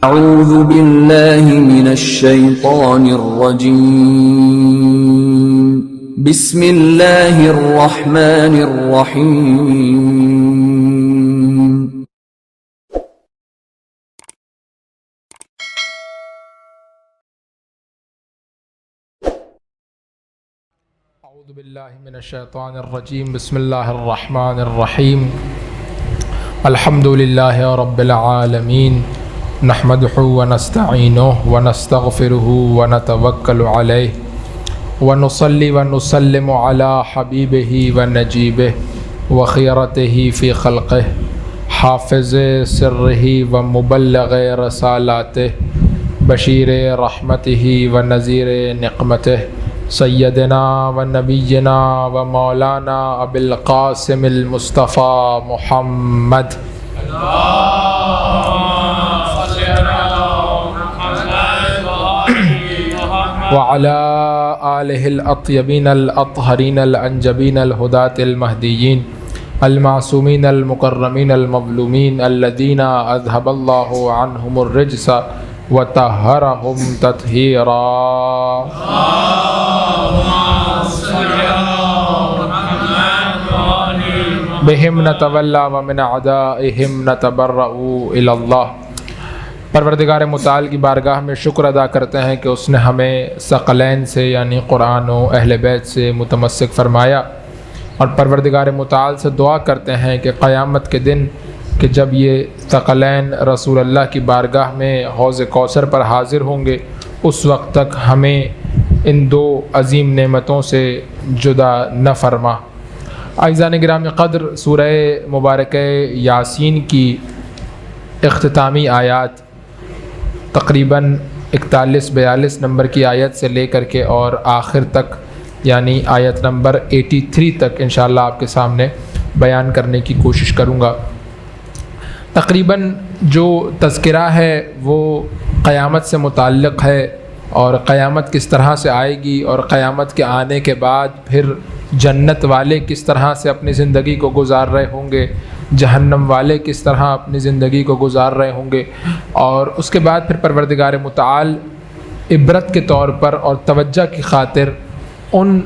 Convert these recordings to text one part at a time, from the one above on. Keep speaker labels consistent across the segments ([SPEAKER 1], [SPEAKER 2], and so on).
[SPEAKER 1] أعوذ بالله من الشيطان الرجيم بسم الله الرحمن الرحيم
[SPEAKER 2] اعوذ باللہ من الشیطان الرجیم بسم اللہ الرحمن الرحیم الحمد للہ رب العالمین نحمده ونستعینه ونستغفره ونتوکل علیہ ونصلی ونسلم علی حبیبہ ونجیبہ وخیرتہ فی خلقہ حافظ سرہ ومبلغ رسالاتہ بشیر رحمتہ ونذیر نقمتہ سیدنا و نبینا و مولانا ابی القاسم المصطفیٰ محمد وعلی آلہ الاطیبین الاطہرین الانجبین الہداۃ المہدیین المعصومین المکرمین المظلومین الذین اذھب اللہ عنہم الرجس وطہرہم تطہیرا بہم نتولا ومن اعدائہم نتبرأ الی اللہ۔ پروردگار متعال کی بارگاہ میں شکر ادا کرتے ہیں کہ اس نے ہمیں ثقلین سے یعنی قرآن و اہل بیت سے متمسک فرمایا، اور پروردگار متعال سے دعا کرتے ہیں کہ قیامت کے دن کہ جب یہ ثقلین رسول اللہ کی بارگاہ میں حوض کوثر پر حاضر ہوں گے، اس وقت تک ہمیں ان دو عظیم نعمتوں سے جدا نہ فرما۔ اعزان گرامی قدر، سورہ مبارکہ یاسین کی اختتامی آیات تقریباً 41-42 نمبر کی آیت سے لے کر کے اور آخر تک یعنی آیت نمبر 83 تک انشاءاللہ آپ کے سامنے بیان کرنے کی کوشش کروں گا۔ تقریباً جو تذکرہ ہے وہ قیامت سے متعلق ہے، اور قیامت کس طرح سے آئے گی، اور قیامت کے آنے کے بعد پھر جنت والے کس طرح سے اپنی زندگی کو گزار رہے ہوں گے، جہنم والے کس طرح اپنی زندگی کو گزار رہے ہوں گے، اور اس کے بعد پھر پروردگار متعال عبرت کے طور پر اور توجہ کی خاطر ان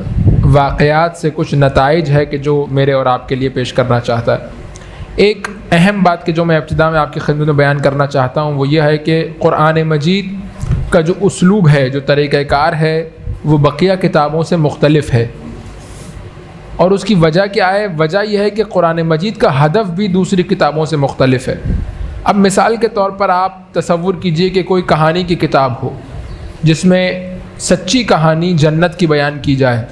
[SPEAKER 2] واقعات سے کچھ نتائج ہے کہ جو میرے اور آپ کے لیے پیش کرنا چاہتا ہے۔ ایک اہم بات کہ جو میں ابتدا میں آپ کی خدمت میں بیان کرنا چاہتا ہوں وہ یہ ہے کہ قرآن مجید کا جو اسلوب ہے، جو طریقہ کار ہے، وہ بقیہ کتابوں سے مختلف ہے، اور اس کی وجہ کیا ہے؟ وجہ یہ ہے کہ قرآن مجید کا ہدف بھی دوسری کتابوں سے مختلف ہے۔ اب مثال کے طور پر آپ تصور کیجئے کہ کوئی کہانی کی کتاب ہو جس میں سچی کہانی جنت کی بیان کی جائے،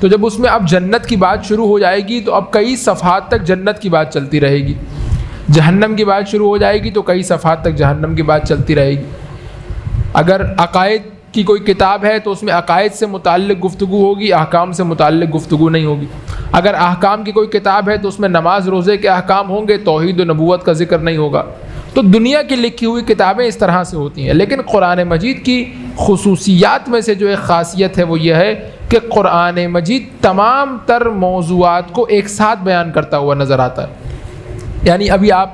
[SPEAKER 2] تو جب اس میں اب جنت کی بات شروع ہو جائے گی تو اب کئی صفحات تک جنت کی بات چلتی رہے گی، جہنم کی بات شروع ہو جائے گی تو کئی صفحات تک جہنم کی بات چلتی رہے گی۔ اگر عقائد کی کوئی کتاب ہے تو اس میں عقائد سے متعلق گفتگو ہوگی، احکام سے متعلق گفتگو نہیں ہوگی۔ اگر احکام کی کوئی کتاب ہے تو اس میں نماز روزے کے احکام ہوں گے، توحید و نبوت کا ذکر نہیں ہوگا۔ تو دنیا کی لکھی ہوئی کتابیں اس طرح سے ہوتی ہیں، لیکن قرآن مجید کی خصوصیات میں سے جو ایک خاصیت ہے وہ یہ ہے کہ قرآن مجید تمام تر موضوعات کو ایک ساتھ بیان کرتا ہوا نظر آتا ہے۔ یعنی ابھی آپ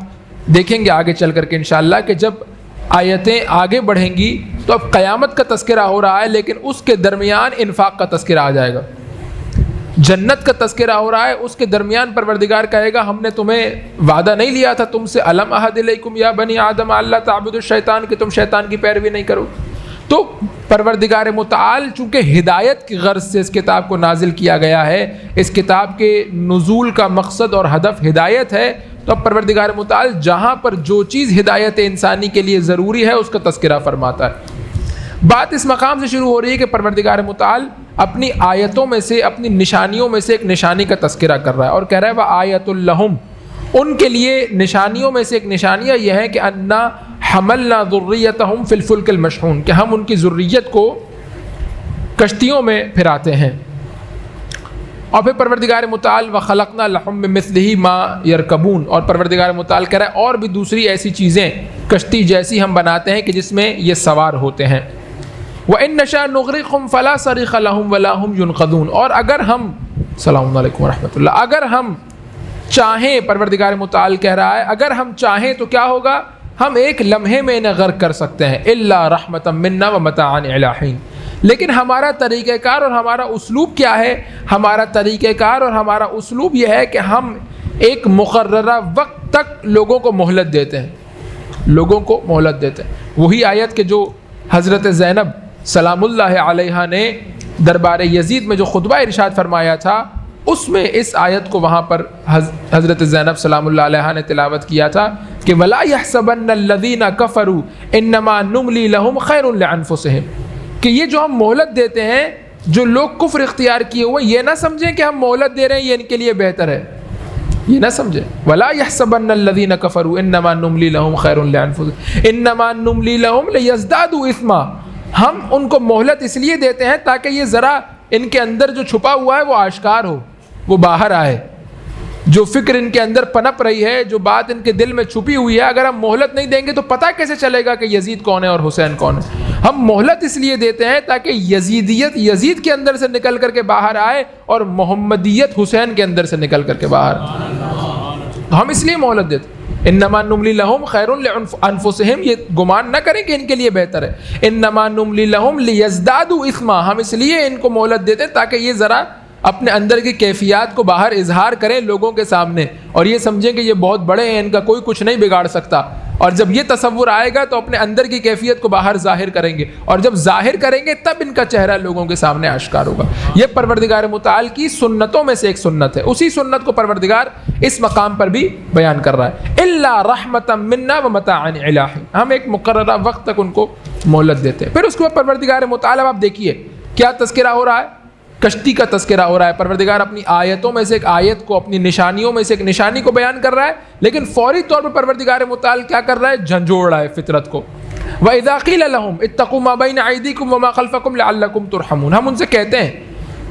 [SPEAKER 2] دیکھیں گے آگے چل کر کے انشاءاللہ کہ جب آیتیں آگے بڑھیں گی تو اب قیامت کا تذکرہ ہو رہا ہے، لیکن اس کے درمیان انفاق کا تذکرہ آ جائے گا، جنت کا تذکرہ ہو رہا ہے، اس کے درمیان پروردگار کہے گا ہم نے تمہیں وعدہ نہیں لیا تھا تم سے، الم اعہد الیکم یا بنی آدم اللہ تعبدوا الشیطان، کہ تم شیطان کی پیروی نہیں کرو۔ تو پروردگار متعال چونکہ ہدایت کی غرض سے اس کتاب کو نازل کیا گیا ہے، اس کتاب کے نزول کا مقصد اور ہدف ہدایت ہے، تو اب پروردگار متعال جہاں پر جو چیز ہدایت انسانی کے لیے ضروری ہے اس کا تذکرہ فرماتا ہے۔ بات اس مقام سے شروع ہو رہی ہے کہ پروردگار متعال اپنی آیتوں میں سے، اپنی نشانیوں میں سے ایک نشانی کا تذکرہ کر رہا ہے، اور کہہ رہا ہے وَآیَةٌ لَهُمْ، ان کے لیے نشانیوں میں سے ایک نشانیہ یہ ہے کہ اَنَّا حَمَلْنَا ذُرِّيَّتَهُمْ فِي الْفُلْكِ الْمَشْحُونِ، کہ ہم ان کی ذریت کو کشتیوں میں پھراتے ہیں۔ اور پھر پروردگار متعال وَخَلَقْنَا لَهُم مِّن مِّثْلِهِ مَا يَرْكَبُونَ، اور پروردگار متعال کہہ رہا ہے اور بھی دوسری ایسی چیزیں کشتی جیسی ہم بناتے ہیں کہ جس میں یہ سوار ہوتے ہیں۔ وَإِن نَّشَأْ نُغْرِقْهُمْ فَلَا صَرِيخَ لَهُمْ وَلَا هُمْ يُنْقَذُونَ، اور اگر ہم السلام علیکم ورحمۃ اللہ، اگر ہم چاہیں، پروردگار متعال کہہ رہا ہے اگر ہم چاہیں تو کیا ہوگا، ہم ایک لمحے میں انہیں غرق کر سکتے ہیں، الا رحمتا منا ومتاعا الی حین۔ لیکن ہمارا طریقہ کار اور ہمارا اسلوب کیا ہے؟ ہمارا طریقہ کار اور ہمارا اسلوب یہ ہے کہ ہم ایک مقررہ وقت تک لوگوں کو مہلت دیتے ہیں، لوگوں کو مہلت دیتے ہیں۔ وہی آیت کہ جو حضرت زینب سلام اللہ علیہا نے دربار یزید میں جو خطبہ ارشاد فرمایا تھا، اس میں اس آیت کو وہاں پر حضرت زینب سلام اللہ علیہا نے تلاوت کیا تھا کہ وَلَا يَحْسَبَنَّ الَّذِينَ كَفَرُوا إِنَّمَا نُمْلِي لَهُمْ خَيْرٌ لِّأَنفُسِهِمْ، کہ یہ جو ہم مہلت دیتے ہیں، جو لوگ کفر اختیار کیے ہوئے، یہ نہ سمجھیں کہ ہم مہلت دے رہے ہیں یہ ان کے لیے بہتر ہے، یہ نہ سمجھیں۔ وَلَا يَحْسَبَنَّ الَّذِينَ كَفَرُوا إِنَّمَا نُمْلِي لَهُمْ خَيْرٌ لِّأَنفُسِهِمْ إِنَّمَا نُمْلِي لَهُمْ لِيَزْدَادُوا إِثْمًا، ہم ان کو مہلت اس لیے دیتے ہیں تاکہ یہ ذرا ان کے اندر جو چھپا ہوا ہے وہ آشکار ہو، وہ باہر آئے، جو فکر ان کے اندر پنپ رہی ہے، جو بات ان کے دل میں چھپی ہوئی ہے، اگر ہم مہلت نہیں دیں گے تو پتہ کیسے چلے گا کہ یزید کون ہے اور حسین کون ہے؟ ہم مہلت اس لیے دیتے ہیں تاکہ یزیدیت یزید کے اندر سے نکل کر کے باہر آئے اور محمدیت حسین کے اندر سے نکل کر کے باہر آئے، ہم اس لیے مہلت دیتے ہیں۔ انما نملی لہم خیر لانفسہم، یہ گمان نہ کریں کہ ان کے لیے بہتر ہے، انما نملی لہم لیزدادوا اثما، ہم اس لیے ان کو مہلت دیتے ہیں تاکہ یہ ذرا اپنے اندر کی کیفیات کو باہر اظہار کریں لوگوں کے سامنے، اور یہ سمجھیں کہ یہ بہت بڑے ہیں، ان کا کوئی کچھ نہیں بگاڑ سکتا، اور جب یہ تصور آئے گا تو اپنے اندر کی کیفیت کو باہر ظاہر کریں گے، اور جب ظاہر کریں گے تب ان کا چہرہ لوگوں کے سامنے آشکار ہوگا۔ یہ پروردگار متعال کی سنتوں میں سے ایک سنت ہے، اسی سنت کو پروردگار اس مقام پر بھی بیان کر رہا ہے، الا رحمتا منا ومتاعا الی حین، ہم ایک مقررہ وقت تک ان کو مہلت دیتے ہیں۔ پھر اس کے بعد پروردگار متعال، اب آپ دیکھیے کیا تذکرہ ہو رہا ہے، کشتی کا تذکرہ ہو رہا ہے۔ پروردگار اپنی آیتوں میں سے ایک آیت کو، اپنی نشانیوں میں سے ایک نشانی کو بیان کر رہا ہے، لیکن فوری طور پر پروردگار متعال کیا کر رہا ہے؟ جھنجھوڑ رہا ہے فطرت کو۔ وَإِذَا قِيلَ لَهُمْ اتَّقُوا مَا بَيْنَ أَيْدِيكُمْ وَمَا خَلْفَكُمْ لَعَلَّكُمْ تُرْحَمُونَ، ہم ان سے کہتے ہیں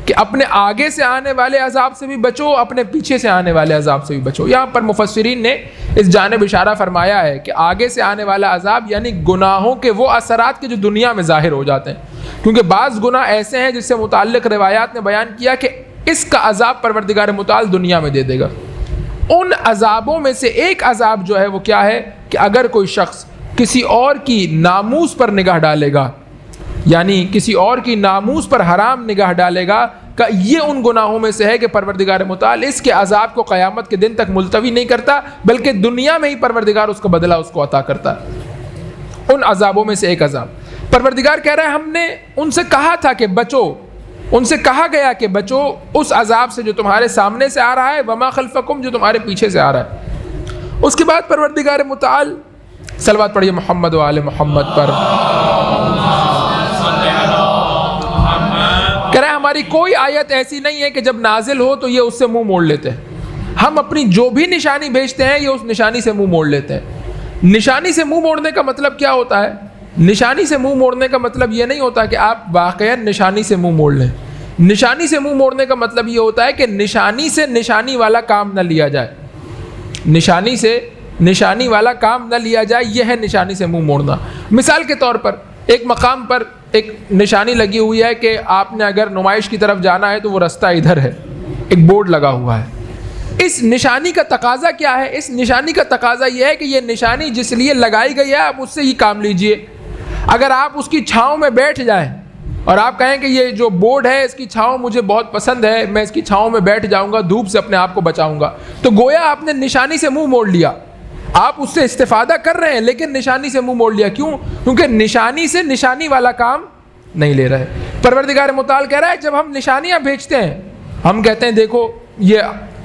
[SPEAKER 2] کہ اپنے آگے سے آنے والے عذاب سے بھی بچو، اپنے پیچھے سے آنے والے عذاب سے بھی بچو۔ یہاں پر مفسرین نے اس جانب اشارہ فرمایا ہے کہ آگے سے آنے والا عذاب یعنی گناہوں کے وہ اثرات کے جو دنیا میں ظاہر ہو جاتے ہیں، کیونکہ بعض گناہ ایسے ہیں جس سے متعلق روایات نے بیان کیا کہ اس کا عذاب پروردگار متعال دنیا میں دے دے گا۔ ان عذابوں میں سے ایک عذاب جو ہے وہ کیا ہے کہ اگر کوئی شخص کسی اور کی ناموس پر نگاہ ڈالے گا، یعنی کسی اور کی ناموس پر حرام نگاہ ڈالے گا، کہ یہ ان گناہوں میں سے ہے کہ پروردگار متعال اس کے عذاب کو قیامت کے دن تک ملتوی نہیں کرتا، بلکہ دنیا میں ہی پروردگار اس کا بدلہ اس کو عطا کرتا ہے۔ ان عذابوں میں سے ایک عذاب پروردگار کہہ رہا ہے ہم نے ان سے کہا تھا کہ بچو، ان سے کہا گیا کہ بچو اس عذاب سے جو تمہارے سامنے سے آ رہا ہے، وما خلفکم جو تمہارے پیچھے سے آ رہا ہے۔ اس کے بعد پروردگار متعال، صلوات پڑھیے محمد و آل محمد پر، کہہ رہا ہے ہماری کوئی آیت ایسی نہیں ہے کہ جب نازل ہو تو یہ اس سے منہ موڑ لیتے ہیں، ہم اپنی جو بھی نشانی بھیجتے ہیں یہ اس نشانی سے منہ موڑ لیتے ہیں۔ نشانی سے منہ موڑنے کا مطلب کیا ہوتا ہے؟ نشانی سے منہ موڑنے کا مطلب یہ نہیں ہوتا کہ آپ واقعا نشانی سے منہ موڑ لیں، نشانی سے منہ موڑنے کا مطلب یہ ہوتا ہے کہ نشانی سے نشانی والا کام نہ لیا جائے، نشانی سے نشانی والا کام نہ لیا جائے، یہ ہے نشانی سے منہ موڑنا۔ مثال کے طور پر ایک مقام پر ایک نشانی لگی ہوئی ہے کہ آپ نے اگر نمائش کی طرف جانا ہے تو وہ رستہ ادھر ہے، ایک بورڈ لگا ہوا ہے۔ اس نشانی کا تقاضا کیا ہے؟ اس نشانی کا تقاضا یہ ہے کہ یہ نشانی جس لیے لگائی گئی ہے آپ اس سے ہی کام لیجئے۔ اگر آپ اس کی چھاؤں میں بیٹھ جائیں اور آپ کہیں کہ یہ جو بورڈ ہے اس کی چھاؤں مجھے بہت پسند ہے، میں اس کی چھاؤں میں بیٹھ جاؤں گا، دھوپ سے اپنے آپ کو بچاؤں گا، تو گویا آپ نے نشانی سے منہ موڑ لیا۔ آپ اس سے استفادہ کر رہے ہیں لیکن نشانی سے منہ موڑ لیا۔ کیوں؟ کیونکہ نشانی سے نشانی والا کام نہیں لے رہے۔ پروردگار متعال کہہ رہا ہے جب ہم نشانیاں بھیجتے ہیں، ہم کہتے ہیں دیکھو یہ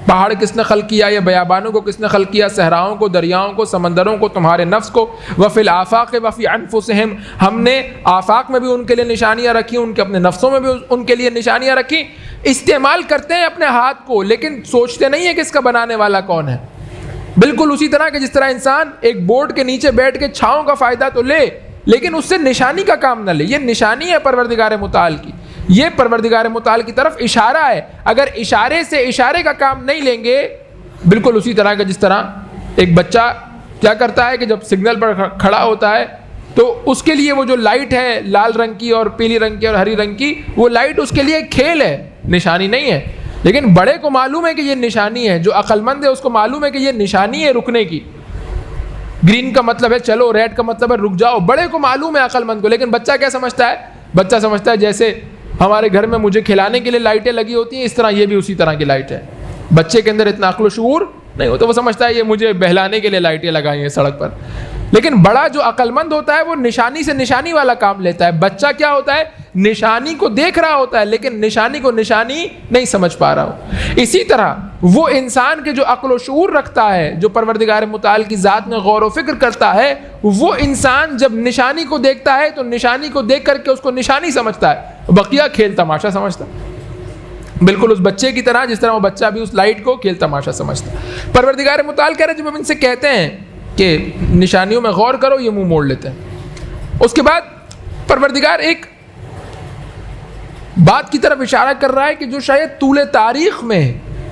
[SPEAKER 2] پہاڑ کس نے خلق کیا، یہ بیابانوں کو کس نے خلق کیا، صحراؤں کو، دریاؤں کو، سمندروں کو، تمہارے نفس کو، وفی الآفاق وفی انفسہم، ہم نے آفاق میں بھی ان کے لیے نشانیاں رکھی، ان کے اپنے نفسوں میں بھی ان کے لیے نشانیاں رکھی۔ استعمال کرتے ہیں اپنے ہاتھ کو لیکن سوچتے نہیں ہیں کہ اس کا بنانے والا کون ہے۔ بالکل اسی طرح کہ جس طرح انسان ایک بورڈ کے نیچے بیٹھ کے چھاؤں کا فائدہ تو لے لیکن اس سے نشانی کا کام نہ لے، یہ نشانی ہے پروردگار متعال کی، یہ پروردگار متعال کی طرف اشارہ ہے۔ اگر اشارے سے اشارے کا کام نہیں لیں گے، بالکل اسی طرح کہ جس طرح ایک بچہ کیا کرتا ہے کہ جب سگنل پر کھڑا ہوتا ہے تو اس کے لیے وہ جو لائٹ ہے لال رنگ کی اور پیلی رنگ کی اور ہری رنگ کی، وہ لائٹ اس کے لیے ایک کھیل ہے، نشانی نہیں ہے۔ لیکن بڑے کو معلوم ہے کہ یہ نشانی ہے، جو عقل مند ہے اس کو معلوم ہے کہ یہ نشانی ہے رکنے کی، گرین کا مطلب ہے چلو، ریڈ کا مطلب ہے رک جاؤ. بڑے کو معلوم ہے، عقل مند کو. لیکن بچہ کیا سمجھتا ہے؟ بچہ سمجھتا ہے جیسے ہمارے گھر میں مجھے کھلانے کے لیے لائٹیں لگی ہوتی ہیں، اس طرح یہ بھی اسی طرح کی لائٹ ہے. بچے کے اندر اتنا عقل و شعور نہیں ہوتا، وہ سمجھتا ہے یہ مجھے بہلانے کے لیے لائٹیں لگائی ہیں سڑک پر. لیکن بڑا جو عقل مند ہوتا ہے وہ نشانی سے نشانی والا کام لیتا ہے. بچہ کیا ہوتا ہے؟ نشانی کو دیکھ رہا ہوتا ہے لیکن نشانی کو نشانی نہیں سمجھ پا رہا ہو. اسی طرح وہ انسان کے جو عقل و شعور رکھتا ہے، جو پروردگار متعال کی ذات میں غور و فکر کرتا ہے، وہ انسان جب نشانی کو دیکھتا ہے تو نشانی کو دیکھ کر کے اس کو نشانی سمجھتا ہے، بقیہ کھیل تماشا سمجھتا ہے. بالکل اس بچے کی طرح جس طرح وہ بچہ بھی اس لائٹ کو کھیل تماشا سمجھتا ہے. پروردگار متعال کہہ رہے جب ہم ان سے کہتے ہیں کہ نشانیوں میں غور کرو، یہ منہ موڑ لیتے ہیں. اس کے بعد پروردگار ایک بات کی طرف اشارہ کر رہا ہے کہ جو شاید طول تاریخ میں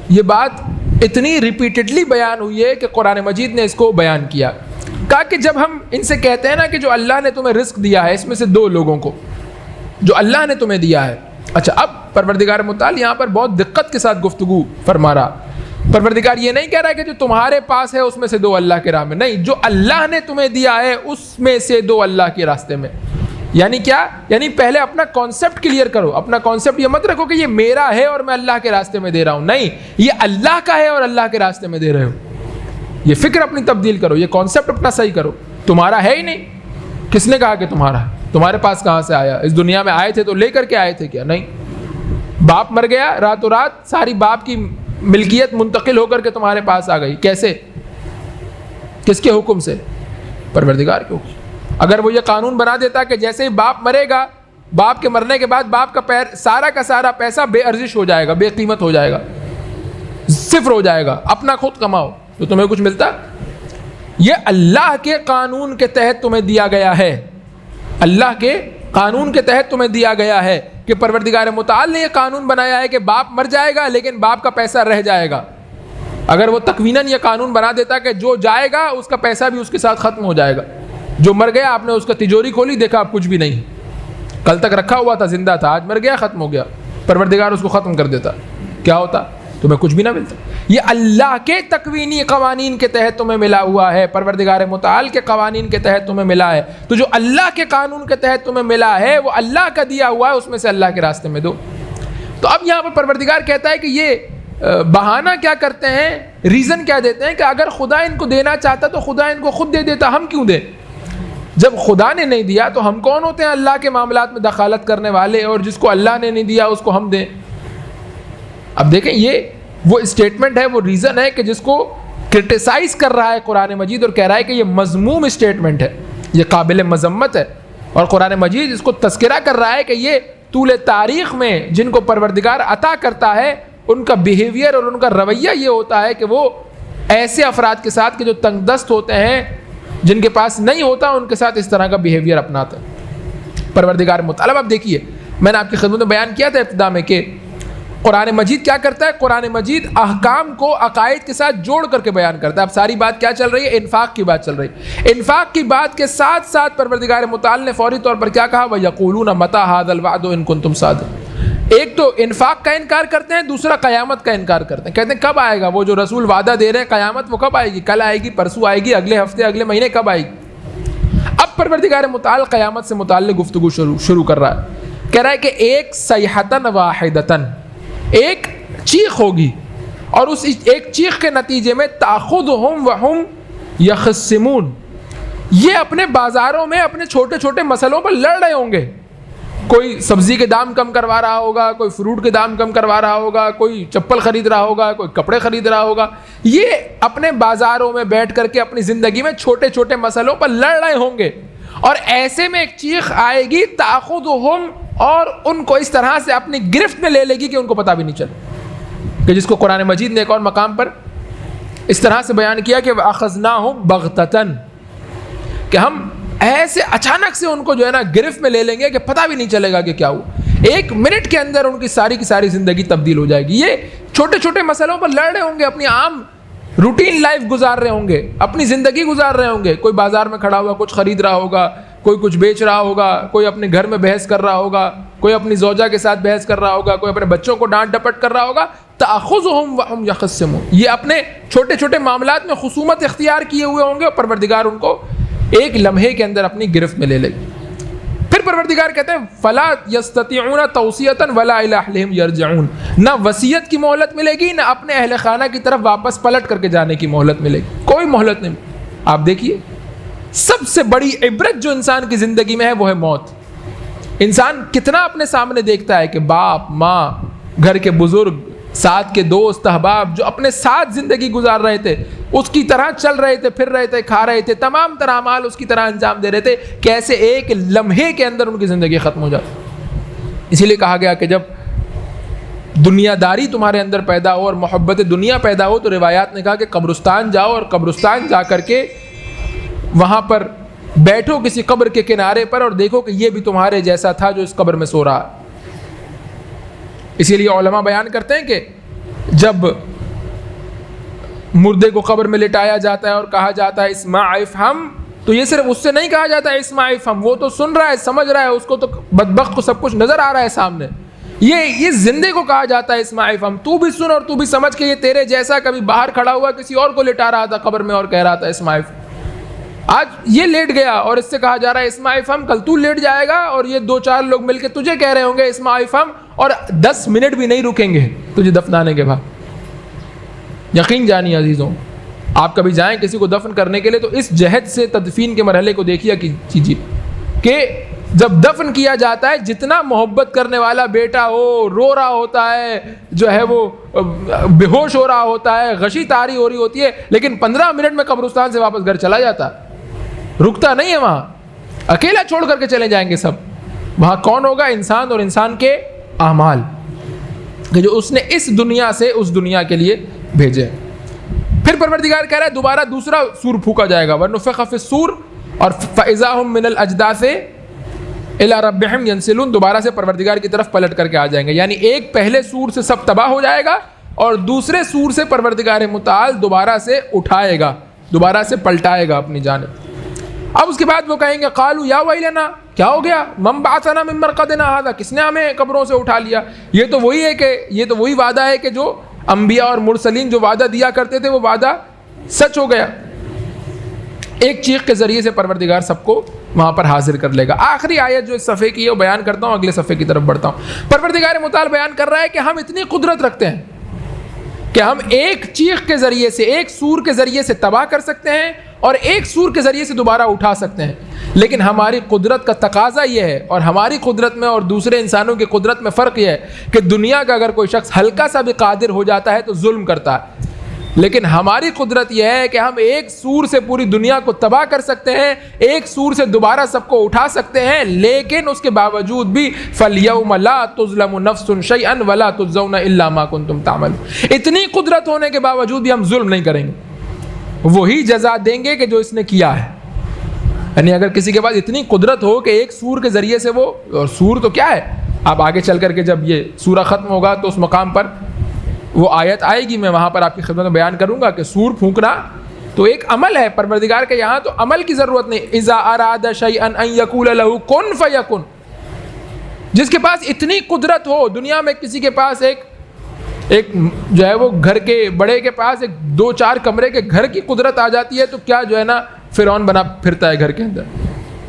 [SPEAKER 2] یہ بات اتنی ریپیٹڈلی بیان ہوئی ہے کہ قرآن مجید نے اس کو بیان کیا. کہا کہ جب ہم ان سے کہتے ہیں نا کہ جو اللہ نے تمہیں رزق دیا ہے، اس میں سے 2 لوگوں کو جو اللہ نے تمہیں دیا ہے. اچھا، اب پروردگار متعال یہاں پر بہت دقت کے ساتھ گفتگو فرما رہا. پروردگار یہ نہیں کہہ رہا ہے کہ جو تمہارے پاس ہے اس میں سے 2 اللہ کے راہ میں، نہیں، جو اللہ نے تمہیں دیا ہے اس میں سے 2 اللہ کے راستے میں. یعنی کیا؟ یعنی پہلے اپنا کانسیپٹ کلیئر کرو. اپنا کانسیپٹ یہ مت رکھو کہ یہ میرا ہے اور میں اللہ کے راستے میں دے رہا ہوں. نہیں، یہ اللہ کا ہے اور اللہ کے راستے میں دے رہے ہو. یہ فکر اپنی تبدیل کرو، یہ کانسیپٹ اپنا صحیح کرو. تمہارا ہے ہی نہیں. کس نے کہا کہ تمہارا ہے؟ تمہارے پاس کہاں سے آیا؟ اس دنیا میں آئے تھے تو لے کر کے آئے تھے کیا؟ نہیں. باپ مر گیا، راتوں رات ساری باپ کی ملکیت منتقل ہو کر کے تمہارے پاس آ گئی. کیسے؟ کس کے حکم سے؟ پروردگار کے حکم. اگر وہ یہ قانون بنا دیتا کہ جیسے ہی باپ مرے گا، باپ کے مرنے کے بعد باپ کا سارا کا سارا پیسہ بے ارزش ہو جائے گا، بے قیمت ہو جائے گا، صفر ہو جائے گا، اپنا خود کماؤ، تو تمہیں کچھ ملتا؟ یہ اللہ کے قانون کے تحت تمہیں دیا گیا ہے. اللہ کے قانون کے تحت تمہیں دیا گیا ہے کہ پروردگار متعال نے یہ قانون بنایا ہے کہ باپ مر جائے گا لیکن باپ کا پیسہ رہ جائے گا. اگر وہ تقویناً یہ قانون بنا دیتا کہ جو جائے گا اس کا پیسہ بھی اس کے ساتھ ختم ہو جائے گا. جو مر گیا آپ نے اس کا تجوری کھولی، دیکھا اب کچھ بھی نہیں، کل تک رکھا ہوا تھا، زندہ تھا، آج مر گیا، ختم ہو گیا. پروردگار اس کو ختم کر دیتا، کیا ہوتا؟ تمہیں کچھ بھی نہ ملتا. یہ اللہ کے تکوینی قوانین کے تحت تمہیں ملا ہوا ہے، پروردگار متعال کے قوانین کے تحت تمہیں ملا ہے. تو جو اللہ کے قانون کے تحت تمہیں ملا ہے وہ اللہ کا دیا ہوا ہے، اس میں سے اللہ کے راستے میں دو. تو اب یہاں پر پروردگار کہتا ہے کہ یہ بہانہ کیا کرتے ہیں، ریزن کیا دیتے ہیں کہ اگر خدا ان کو دینا چاہتا تو خدا ان کو خود دے دیتا، ہم کیوں دیں؟ جب خدا نے نہیں دیا تو ہم کون ہوتے ہیں اللہ کے معاملات میں دخالت کرنے والے، اور جس کو اللہ نے نہیں دیا اس کو ہم دیں. اب دیکھیں یہ وہ اسٹیٹمنٹ ہے، وہ ریزن ہے کہ جس کو کرٹیسائز کر رہا ہے قرآن مجید اور کہہ رہا ہے کہ یہ مذموم اسٹیٹمنٹ ہے، یہ قابل مذمت ہے. اور قرآن مجید اس کو تذکرہ کر رہا ہے کہ یہ طول تاریخ میں جن کو پروردگار عطا کرتا ہے ان کا بیہیویئر اور ان کا رویہ یہ ہوتا ہے کہ وہ ایسے افراد کے ساتھ کہ جو تنگ دست ہوتے ہیں، جن کے پاس نہیں ہوتا، ان کے ساتھ اس طرح کا بیہیویئر اپناتا ہے پروردگار متعال. اب دیکھیے، میں نے آپ کی خدمت میں بیان کیا تھا ابتدا میں کہ قرآن مجید کیا کرتا ہے، قرآن مجید احکام کو عقائد کے ساتھ جوڑ کر کے بیان کرتا ہے. اب ساری بات کیا چل رہی ہے؟ انفاق کی بات چل رہی ہے. انفاق کی بات کے ساتھ ساتھ پروردگار متعال نے فوری طور پر کیا کہا؟ وَيَقُولُونَ مَتَىٰ هَٰذَا الْوَعْدُ إِن كُنتُمْ صَادِقِينَ. ایک تو انفاق کا انکار کرتے ہیں، دوسرا قیامت کا انکار کرتے ہیں. کہتے ہیں کب آئے گا وہ جو رسول وعدہ دے رہے ہیں قیامت، وہ کب آئے گی؟ کل آئے گی، پرسوں آئے گی، اگلے ہفتے، اگلے مہینے، کب آئے گی؟ اب پروردگار متعال قیامت سے متعلق گفتگو شروع کر رہا ہے. کہہ رہا ہے کہ ایک صیحۃ واحدۃ، ایک چیخ ہوگی، اور اس ایک چیخ کے نتیجے میں تاخذہم وہم یخصمون، یہ اپنے بازاروں میں اپنے چھوٹے چھوٹے مسئلوں پر لڑ رہے ہوں گے. کوئی سبزی کے دام کم کروا رہا ہوگا، کوئی فروٹ کے دام کم کروا رہا ہوگا، کوئی چپل خرید رہا ہوگا، کوئی کپڑے خرید رہا ہوگا. یہ اپنے بازاروں میں بیٹھ کر کے اپنی زندگی میں چھوٹے چھوٹے مسئلوں پر لڑ رہے ہوں گے. اور ایسے میں ایک چیخ آئے گی تاخذہم، اور ان کو اس طرح سے اپنی گرفت میں لے لے گی کہ ان کو پتہ بھی نہیں چلے. کہ جس کو قرآن مجید نے ایک اور مقام پر اس طرح سے بیان کیا کہ وَأَخَذْنَاهُمْ بَغْتَةً، کہ ہم ایسے اچانک سے ان کو جو ہے نا گرفت میں لے لیں گے کہ پتہ بھی نہیں چلے گا کہ کیا ہوا. 1 منٹ کے اندر ان کی ساری زندگی تبدیل ہو جائے گی. یہ چھوٹے چھوٹے مسئلوں پر لڑ رہے ہوں گے، اپنی عام روٹین لائف گزار رہے ہوں گے، اپنی زندگی گزار رہے ہوں گے. کوئی بازار میں کھڑا ہوا کچھ خرید رہا ہوگا، کوئی کچھ بیچ رہا ہوگا، کوئی اپنے گھر میں بحث کر رہا ہوگا، کوئی اپنی زوجہ کے ساتھ بحث کر رہا ہوگا، کوئی اپنے بچوں کو ڈانٹ ڈپٹ کر رہا ہوگا. تأخذهم وهم يخصمون، یہ اپنے چھوٹے چھوٹے معاملات میں خصومت اختیار کیے ہوئے ہوں گے اور پروردگار ان کو ایک لمحے کے اندر اپنی گرفت میں لے لے گی۔ پھر پروردگار کہتے ہیں فلا یستطیعون توصیۃ ولا الی اہلہم یرجعون، نہ وصیت کی مہلت ملے گی، نہ اپنے اہل خانہ کی طرف واپس پلٹ کر کے جانے کی مہلت ملے گی، کوئی مہلت نہیں۔ آپ دیکھیے سب سے بڑی عبرت جو انسان کی زندگی میں ہے وہ ہے موت۔ انسان کتنا اپنے سامنے دیکھتا ہے کہ باپ ماں، گھر کے بزرگ، ساتھ کے دوست احباب جو اپنے ساتھ زندگی گزار رہے تھے، اس کی طرح چل رہے تھے، پھر رہے تھے، کھا رہے تھے، تمام طرح اعمال اس کی طرح انجام دے رہے تھے، کیسے ایک لمحے کے اندر ان کی زندگی ختم ہو جاتی۔ اسی لیے کہا گیا کہ جب دنیا داری تمہارے اندر پیدا ہو اور محبت دنیا پیدا ہو تو روایات نے کہا کہ قبرستان جاؤ اور قبرستان جا کر کے وہاں پر بیٹھو کسی قبر کے کنارے پر اور دیکھو کہ یہ بھی تمہارے جیسا تھا جو اس قبر میں سو رہا۔ اسی لیے علماء بیان کرتے ہیں کہ جب مردے کو قبر میں لٹایا جاتا ہے اور کہا جاتا ہے اسمع افہم، تو یہ صرف اس سے نہیں کہا جاتا ہے اسمع افہم، وہ تو سن رہا ہے، سمجھ رہا ہے، اس کو تو بدبخت کو سب کچھ نظر آ رہا ہے سامنے، یہ زندے کو کہا جاتا ہے اسمع افہم، تو بھی سن اور تو بھی سمجھ کہ یہ تیرے جیسا کبھی باہر کھڑا ہوا کسی اور کو لٹا رہا تھا قبر میں اور کہہ رہا تھا اسمع افہم، آج یہ لیٹ گیا اور اس سے کہا جا رہا ہے اسمع افہم، کل تو لیٹ جائے گا اور یہ دو چار لوگ مل کے تجھے کہہ رہے ہوں گے اسمع افہم اور 10 منٹ بھی نہیں رکیں گے تجھے دفنانے کے بعد۔ یقین جانی عزیزوں، آپ کبھی جائیں کسی کو دفن کرنے کے لیے تو اس جہد سے تدفین کے مرحلے کو دیکھیے کیجیے کہ جب دفن کیا جاتا ہے جتنا محبت کرنے والا بیٹا ہو، رو رہا ہوتا ہے، جو ہے وہ بے ہوش ہو رہا ہوتا ہے، غشی طاری ہو رہی ہوتی ہے، لیکن 15 منٹ میں قبرستان سے واپس گھر چلا جاتا، رکتا نہیں ہے وہاں، اکیلا چھوڑ کر کے چلے جائیں گے سب۔ وہاں کون ہوگا؟ انسان اور انسان کے اعمال کہ جو اس نے اس دنیا سے اس دنیا کے لیے بھیجے۔ پھر پروردگار کہہ رہا ہے دوبارہ دوسرا سور پھونکا جائے گا، وَنُفِخَ فِي الصُّورِ اور فَإِذَا هُم مِّنَ الْأَجْدَاثِ إِلَىٰ رَبِّهِمْ يَنْسِلُونَ، دوبارہ سے پروردگار کی طرف پلٹ کر کے آ جائیں گے، یعنی ایک پہلے سور سے سب تباہ ہو جائے گا اور دوسرے سور سے پروردگار متعال دوبارہ سے اٹھائے گا، دوبارہ سے پلٹائے گا اپنی جانب۔ اب اس کے بعد وہ کہیں گے قالوا یا ویلنا، کیا ہو گیا، من بعثنا من مرقدنا ھذا، کس نے ہمیں قبروں سے اٹھا لیا؟ یہ تو وہی ہے کہ یہ تو وہی وعدہ ہے کہ جو انبیاء اور مرسلین جو وعدہ دیا کرتے تھے وہ وعدہ سچ ہو گیا۔ ایک چیخ کے ذریعے سے پروردگار سب کو وہاں پر حاضر کر لے گا۔ آخری آیت جو اس صفحے کی ہے وہ بیان کرتا ہوں، اگلے صفحے کی طرف بڑھتا ہوں۔ پروردگار متعال بیان کر رہا ہے کہ ہم اتنی قدرت رکھتے ہیں کہ ہم ایک چیخ کے ذریعے سے، ایک سور کے ذریعے سے تباہ کر سکتے ہیں اور ایک سور کے ذریعے سے دوبارہ اٹھا سکتے ہیں، لیکن ہماری قدرت کا تقاضا یہ ہے اور ہماری قدرت میں اور دوسرے انسانوں کی قدرت میں فرق یہ ہے کہ دنیا کا اگر کوئی شخص ہلکا سا بھی قادر ہو جاتا ہے تو ظلم کرتا ہے، لیکن ہماری قدرت یہ ہے کہ ہم ایک سور سے پوری دنیا کو تباہ کر سکتے ہیں، ایک سور سے دوبارہ سب کو اٹھا سکتے ہیں، لیکن اس کے باوجود بھی فَالْيَوْمَ لَا تُظْلَمُ نَفْسٌ شَيْئًا وَلَا تُجْزَوْنَ إِلَّا مَا كُنْتُمْ تَعْمَلُونَ۔ اتنی قدرت ہونے کے باوجود بھی ہم ظلم نہیں کریں گے، وہی جزا دیں گے کہ جو اس نے کیا ہے۔ یعنی اگر کسی کے پاس اتنی قدرت ہو کہ ایک سور کے ذریعے سے وہ، اور سور تو کیا ہے، آپ آگے چل کر کے جب یہ سورہ ختم ہوگا تو اس مقام پر وہ آیت آئے گی، میں وہاں پر آپ کی خدمت میں بیان کروں گا کہ سور پھونکنا تو ایک عمل ہے پروردگار کے یہاں، تو عمل کی ضرورت نہیں۔ اذا اراد شیئا ان یقول له کن فیکن، جس کے پاس اتنی قدرت ہو، دنیا میں کسی کے پاس ایک جو ہے وہ گھر کے بڑے کے پاس ایک 2-4 کمرے کے گھر کی قدرت آ جاتی ہے تو کیا جو ہے نا فرعون بنا پھرتا ہے گھر کے اندر۔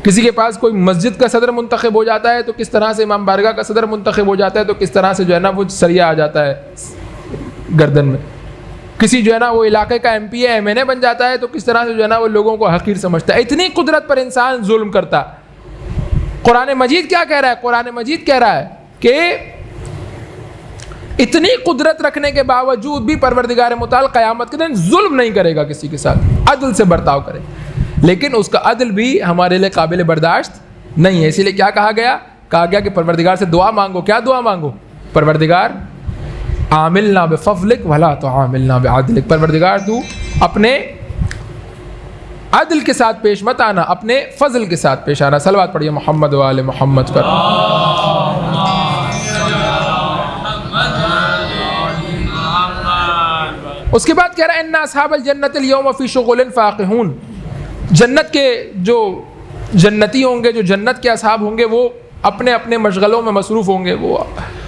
[SPEAKER 2] کسی کے پاس کوئی مسجد کا صدر منتخب ہو جاتا ہے تو کس طرح سے امام بارگاہ کا صدر منتخب ہو جاتا ہے تو کس طرح سے جو ہے نا وہ سریا آ جاتا ہے گردن میں۔ کسی جو ہے نا وہ علاقے کا ایم پی ہے، ایم این اے بن جاتا ہے تو کس طرح سے جو ہے نا وہ لوگوں کو حقیر سمجھتا ہے۔ اتنی قدرت پر انسان ظلم کرتا۔ قرآن مجید کیا کہہ رہا ہے؟ قرآن مجید کہہ رہا ہے کہ اتنی قدرت رکھنے کے باوجود بھی پروردگار متعال قیامت کے دن ظلم نہیں کرے گا کسی کے ساتھ، عدل سے برتاؤ کرے، لیکن اس کا عدل بھی ہمارے لیے قابل برداشت نہیں ہے۔ اسی لیے کیا کہا گیا کہ پروردگار سے دعا مانگو۔ کیا دعا مانگو؟ پروردگار عاملنا بفضلک ولا تعاملنا بعدلک، پروردگار تو اپنے عدل کے ساتھ پیش مت آنا، اپنے فضل کے ساتھ پیش آنا۔ صلوات پڑھیے محمد و آل محمد پر۔ اس کے بعد کہہ رہا ہے ان اصحاب الجنت اليوم فی شغل فاکہون، جنت کے جو جنتی ہوں گے، جو جنت کے اصحاب ہوں گے، وہ اپنے اپنے مشغلوں میں مصروف ہوں گے، وہ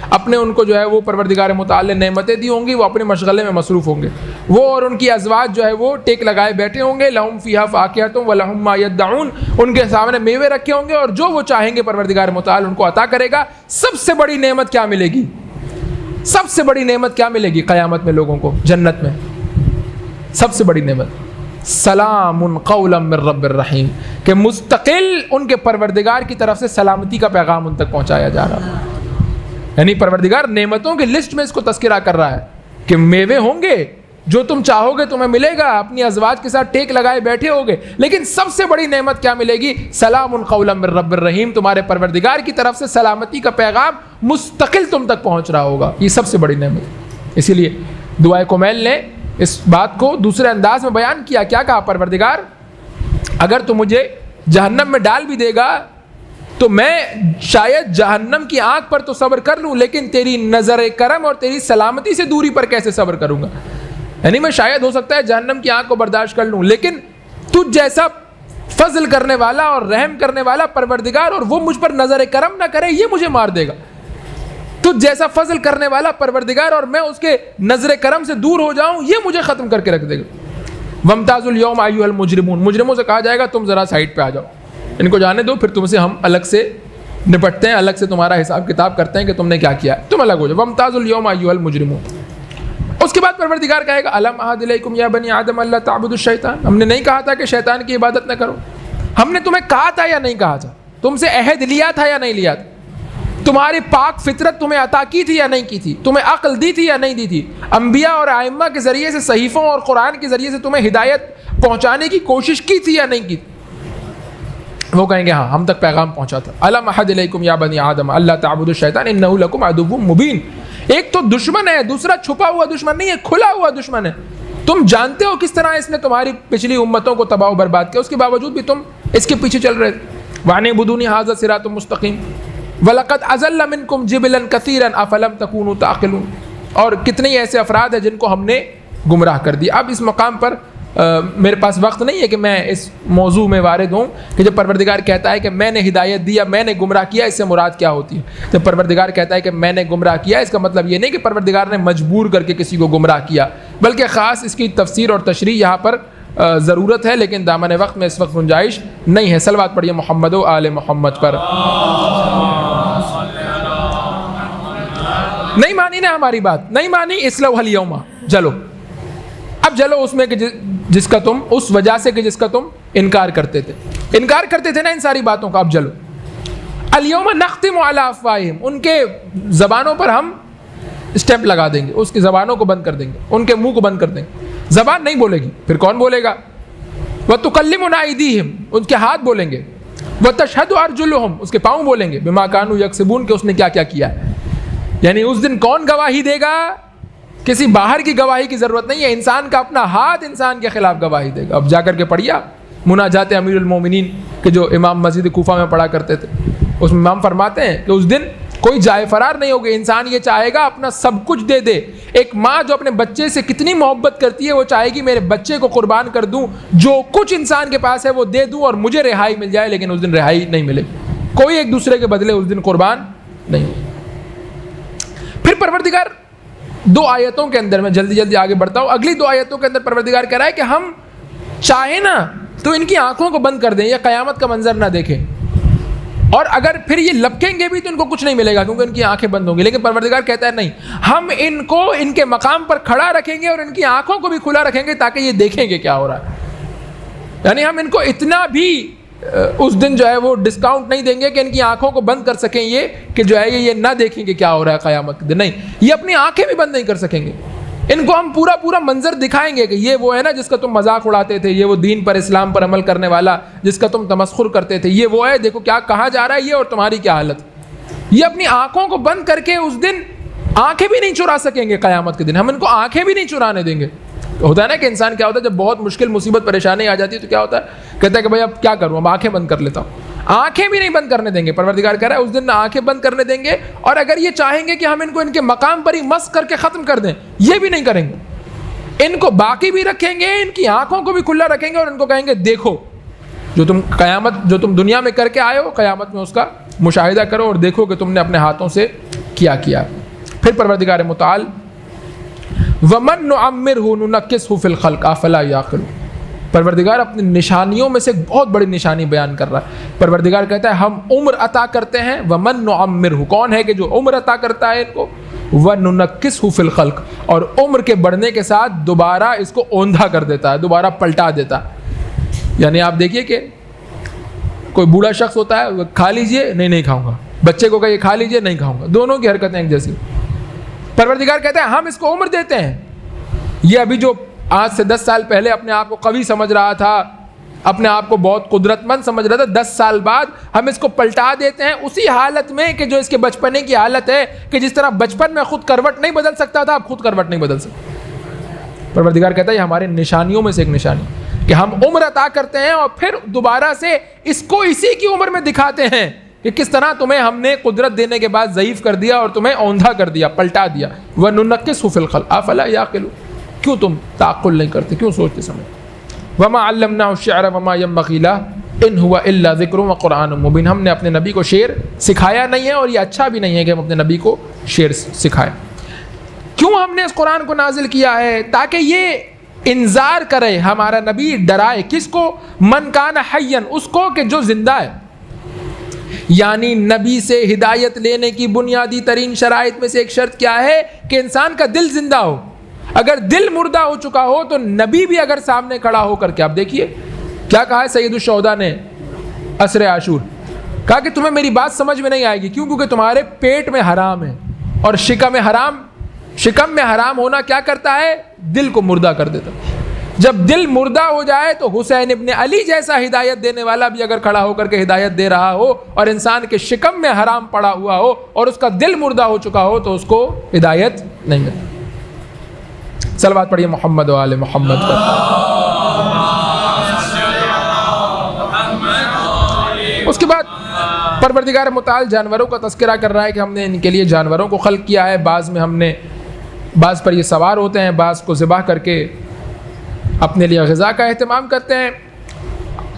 [SPEAKER 2] اپنے ان کو جو ہے وہ پروردگار متعال نے نعمتیں دی ہوں گی، وہ اپنے مشغلے میں مصروف ہوں گے، وہ اور ان کی ازواج جو ہے وہ ٹیک لگائے بیٹھے ہوں گے، لہم فیہا فاکہۃ ولہم ما یدعون، ان کے سامنے میوے رکھے ہوں گے اور جو وہ چاہیں گے پروردگار متعال ان کو عطا کرے گا۔ سب سے بڑی نعمت کیا ملے گی؟ سب سے بڑی نعمت کیا ملے گی قیامت میں لوگوں کو جنت میں؟ سب سے بڑی نعمت سلام قولا من رب الرحیم، کہ مستقل ان کے پروردگار کی طرف سے سلامتی کا پیغام ان تک پہنچایا جا رہا ہے۔ یعنی پروردگار نعمتوں کی لسٹ میں اس کو تذکرہ کر رہا ہے کہ میوے ہوں گے، جو تم چاہو گے تمہیں ملے گا، اپنی ازواج کے ساتھ ٹیک لگائے بیٹھے ہوگے، لیکن سب سے بڑی نعمت کیا ملے گی؟ سلام قولا من رب الرحیم، تمہارے پروردگار کی طرف سے سلامتی کا پیغام مستقل تم تک پہنچ رہا ہوگا۔ یہ سب سے بڑی نعمت۔ اسی لیے دعائے کمیل نے اس بات کو دوسرے انداز میں بیان کیا، کیا کہا؟ پروردگار اگر تو مجھے جہنم میں ڈال بھی دے گا تو میں شاید جہنم کی آنکھ پر تو صبر کر لوں، لیکن تیری نظر کرم اور تیری سلامتی سے دوری پر کیسے صبر کروں گا؟ یعنی میں شاید ہو سکتا ہے جہنم کی آنکھ کو برداشت کر لوں، لیکن تجھ جیسا فضل کرنے والا اور رحم کرنے والا پروردگار اور وہ مجھ پر نظر کرم نہ کرے، یہ مجھے مار دے گا۔ تجھ جیسا فضل کرنے والا پروردگار اور میں اس کے نظر کرم سے دور ہو جاؤں، یہ مجھے ختم کر کے رکھ دے گا۔ وَامْتَازُوا الْيَوْمَ أَيُّهَا الْمُجْرِمُونَ، مجرموں سے کہا جائے گا تم ذرا سائڈ پہ آ جاؤ، ان کو جانے دو، پھر تم سے ہم الگ سے نپٹتے ہیں، الگ سے تمہارا حساب کتاب کرتے ہیں کہ تم نے کیا کیا ہے، تم الگ ہو جاؤ۔ وَامْتَازُوا الْيَوْمَ أَيُّهَا الْمُجْرِمُونَ۔ اس کے بعد پروردگار کہے گا أَلَمْ أَعْهَدْ إِلَيْكُمْ يَا بَنِي آدَمَ أَلَّا تَعْبُدُوا الشَّيْطَانَ، ہم نے نہیں کہا تھا کہ شیطان کی عبادت نہ کرو؟ ہم نے تمہیں کہا تھا یا نہیں کہا تھا؟ تم سے عہد لیا تھا یا نہیں لیا تھا؟ تمہاری پاک فطرت تمہیں عطا کی تھی یا نہیں کی تھی؟ تمہیں عقل دی تھی یا نہیں دی تھی؟ انبیاء اور ائمہ کے ذریعے سے، صحیفوں اور قرآن کے ذریعے سے تمہیں ہدایت پہنچانے کی کوشش کی تھی یا نہیں کی تھی؟ وہ کہیں گے ہاں ہم تک پیغام پہنچا تھا۔ أَلَمْ أَعْهَدْ إِلَيْكُمْ يَا بَنِي آدَمَ أَلَّا تَعْبُدُوا الشَّيْطَانَ إِنَّهُ لَكُمْ عَدُوٌّ مُّبِينٌ۔ ایک تو دشمن ہے، دوسرا چھپا ہوا دشمن نہیں ہے، کھلا ہوا دشمن ہے۔ تم جانتے ہو کس طرح اس نے تمہاری پچھلی امتوں کو تباہ و برباد کیا، اس کے باوجود بھی تم اس کے پیچھے چل رہے تھے۔ وَاعْبُدُونِي هَٰذَا صِرَاطٌ مُّسْتَقِيمٌ وَلَقَدْ أَضَلَّ مِنكُمْ جِبِلًا كَثِيرًا أَفَلَمْ تَكُونُوا تَعْقِلُونَ، اور کتنے ایسے افراد ہیں جن کو ہم نے گمراہ کر دیا۔ اب اس مقام پر میرے پاس وقت نہیں ہے کہ میں اس موضوع میں وارد ہوں کہ جب پروردگار کہتا ہے کہ میں نے ہدایت دیا، میں نے گمراہ کیا، اس سے مراد کیا ہوتی ہے؟ جب پروردگار کہتا ہے کہ میں نے گمراہ کیا، اس کا مطلب یہ نہیں کہ پروردگار نے مجبور کر کے کسی کو گمراہ کیا، بلکہ خاص اس کی تفسیر اور تشریح یہاں پر ضرورت ہے، لیکن دامن وقت میں اس وقت گنجائش نہیں ہے۔ صلوات پڑھیے محمد و آل محمد پر۔ نہیں مانی نا ہماری بات، نہیں مانی، اصلوها اليوم، جلو اب جلو اس میں کہ جس کا تم، اس وجہ سے کہ جس کا تم انکار کرتے تھے نا ان ساری باتوں کا، اب جلو۔ اليوم نختم على افواہہم، ان کے زبانوں پر ہم اسٹیمپ لگا دیں گے، اس کی زبانوں کو بند کر دیں گے، ان کے منہ کو بند کر دیں گے، زبان نہیں بولے گی، پھر کون بولے گا؟ وتکلمنا ایدیہم، ان کے ہاتھ بولیں گے، وتشہد ارجلہم، اس کے پاؤں بولیں گے، بما کانوا یکسبون، کہ اس نے کیا کیا کیا ہے۔ یعنی اس دن کون گواہی دے گا؟ کسی باہر کی گواہی کی ضرورت نہیں ہے، انسان کا اپنا ہاتھ انسان کے خلاف گواہی دے گا۔ اب جا کر کے پڑھیا مناجات امیر المومنین کہ جو امام مسجد کوفہ میں پڑھا کرتے تھے، اس میں امام فرماتے ہیں کہ اس دن کوئی جائے فرار نہیں ہوگی، انسان یہ چاہے گا اپنا سب کچھ دے دے۔ ایک ماں جو اپنے بچے سے کتنی محبت کرتی ہے، وہ چاہے گی میرے بچے کو قربان کر دوں، جو کچھ انسان کے پاس ہے وہ دے دوں اور مجھے رہائی مل جائے، لیکن اس دن رہائی نہیں ملے، کوئی ایک دوسرے کے بدلے اس دن قربان نہیں ہو۔ پھر پروردگار دو آیتوں کے اندر، میں جلدی آگے بڑھتا ہوں، اگلی دو آیتوں کے اندر پروردگار کہہ رہا ہے کہ ہم چاہیں نا تو ان کی آنکھوں کو بند کر دیں، یہ قیامت کا منظر نہ دیکھیں، اور اگر پھر یہ لپکیں گے بھی تو ان کو کچھ نہیں ملے گا کیونکہ ان کی آنکھیں بند ہوں گی، لیکن پروردگار کہتا ہے نہیں، ہم ان کو ان کے مقام پر کھڑا رکھیں گے اور ان کی آنکھوں کو بھی کھلا رکھیں گے تاکہ یہ دیکھیں گے کیا ہو رہا ہے۔ یعنی ہم ان کو اتنا بھی اس دن جو ہے وہ ڈسکاؤنٹ نہیں دیں گے کہ ان کی آنکھوں کو بند کر سکیں، یہ کہ جو ہے یہ نہ دیکھیں گے کیا ہو رہا ہے قیامت کے دن، نہیں، یہ اپنی آنکھیں بھی بند نہیں کر سکیں گے۔ ان کو ہم پورا منظر دکھائیں گے کہ یہ وہ ہے نا جس کا تم مذاق اڑاتے تھے، یہ وہ دین پر، اسلام پر عمل کرنے والا جس کا تم تمسخر کرتے تھے، یہ وہ ہے، دیکھو کیا کہا جا رہا ہے یہ اور تمہاری کیا حالت۔ یہ اپنی آنکھوں کو بند کر کے اس دن آنکھیں بھی نہیں چرا سکیں گے قیامت کے دن، ہم ان کو آنکھیں بھی نہیں چرانے دیں گے۔ ہوتا ہے نا کہ انسان کیا ہوتا ہے جب بہت مشکل مصیبت پریشانی آ جاتی ہے تو کیا ہوتا ہے، کہتا ہے کہ بھائی اب کیا کروں، اب آنکھیں بند کر لیتا ہوں، آنکھیں بھی نہیں بند کرنے دیں گے۔ پروردگار کہہ رہا ہے اس دن نہ آنکھیں بند کرنے دیں گے، اور اگر یہ چاہیں گے کہ ہم ان کو ان کے مقام پر ہی مسخ کر کے ختم کر دیں، یہ بھی نہیں کریں گے، ان کو باقی بھی رکھیں گے، ان کی آنکھوں کو بھی کھلا رکھیں گے اور ان کو کہیں گے دیکھو جو تم دنیا میں کر کے آئے ہو، قیامت میں اس کا مشاہدہ کرو اور دیکھو کہ تم نے اپنے ہاتھوں سے کیا کیا۔ پھر پروردگار متعال وَمَن نُعَمِّرْهُ نُنَكِّسْهُ فِي الْخَلْقِ أَفَلَا يَعْقِلُونَ، پروردگار اپنی نشانیوں میں سے ایک بہت بڑی نشانی بیان کر رہا ہے. پروردگار کہتا ہے ہم عمر عطا کرتے ہیں. وَمَن نُعَمِّرْهُ، کون ہے کہ جو عمر عطا کرتا ہے ان کو؟ وَنُنَكِّسْهُ فِي الْخَلْقِ، اور عمر کے بڑھنے کے ساتھ دوبارہ اس کو اوندھا کر دیتا ہے، دوبارہ پلٹا دیتا ہے. یعنی آپ دیکھیے کہ کوئی بوڑھا شخص ہوتا ہے، کھا لیجئے، نہیں کھاؤں گا. بچے کو کہیے کھا لیجئے، نہیں کھاؤں گا. دونوں کی حرکتیں ایک جیسی. پروردگار کہتا ہے ہم اس کو عمر دیتے ہیں. یہ ابھی جو آج سے 10 سال پہلے اپنے آپ کو قوی سمجھ رہا تھا، اپنے آپ کو بہت قدرت مند سمجھ رہا تھا، 10 سال بعد ہم اس کو پلٹا دیتے ہیں اسی حالت میں کہ جو اس کے بچپنے کی حالت ہے، کہ جس طرح بچپن میں خود کروٹ نہیں بدل سکتا تھا، اب خود کروٹ نہیں بدل سکتا. پروردگار کہتا ہے یہ ہمارے نشانیوں میں سے ایک نشانی کہ ہم عمر عطا کرتے ہیں اور پھر دوبارہ سے اس کو اسی کی عمر میں دکھاتے ہیں کہ کس طرح تمہیں ہم نے قدرت دینے کے بعد ضعیف کر دیا اور تمہیں اوندھا کر دیا، پلٹا دیا. وَنُنَكِّسْهُ فِي الْخَلْقِ أَفَلَا يَعْقِلُونَ، کیوں تم تعقل نہیں کرتے، کیوں سوچتے سمجھتے؟ وَمَا عَلَّمْنَاهُ الشِّعْرَ وَمَا يَنبَغِي لَهُ إِنْ هُوَ إِلَّا ذِكْرٌ وَقُرْآنٌ مُبِينٌ. ہم نے اپنے نبی کو شعر سکھایا نہیں ہے اور یہ اچھا بھی نہیں ہے کہ ہم اپنے نبی کو شعر سکھائیں. کیوں ہم نے اس قرآن کو نازل کیا ہے؟ تاکہ یہ انذار کرے، ہمارا نبی ڈرائے. کس کو؟ من کان حیا، اس کو کہ جو زندہ ہے. یعنی نبی سے ہدایت لینے کی بنیادی ترین شرائط میں سے ایک شرط کیا ہے؟ کہ انسان کا دل زندہ ہو. اگر دل مردہ ہو چکا ہو تو نبی بھی اگر سامنے کھڑا ہو کر کے، آپ دیکھیے کیا کہا ہے سید الشہداء نے عصر عاشور، کہا کہ تمہیں میری بات سمجھ میں نہیں آئے گی. کیوں؟ کیونکہ تمہارے پیٹ میں حرام ہے، اور شکم میں حرام ہونا کیا کرتا ہے؟ دل کو مردہ کر دیتا. جب دل مردہ ہو جائے تو حسین ابن علی جیسا ہدایت دینے والا بھی اگر کھڑا ہو کر کے ہدایت دے رہا ہو اور انسان کے شکم میں حرام پڑا ہوا ہو اور اس کا دل مردہ ہو چکا ہو تو اس کو ہدایت نہیں ملتی. صلوات پڑھیے محمد و آل محمد پر. اس کے بعد پروردگار متعال جانوروں کا تذکرہ کر رہا ہے کہ ہم نے ان کے لیے جانوروں کو خلق کیا ہے. بعض پر یہ سوار ہوتے ہیں، بعض کو ذبح کر کے اپنے لیے غذا کا اہتمام کرتے ہیں.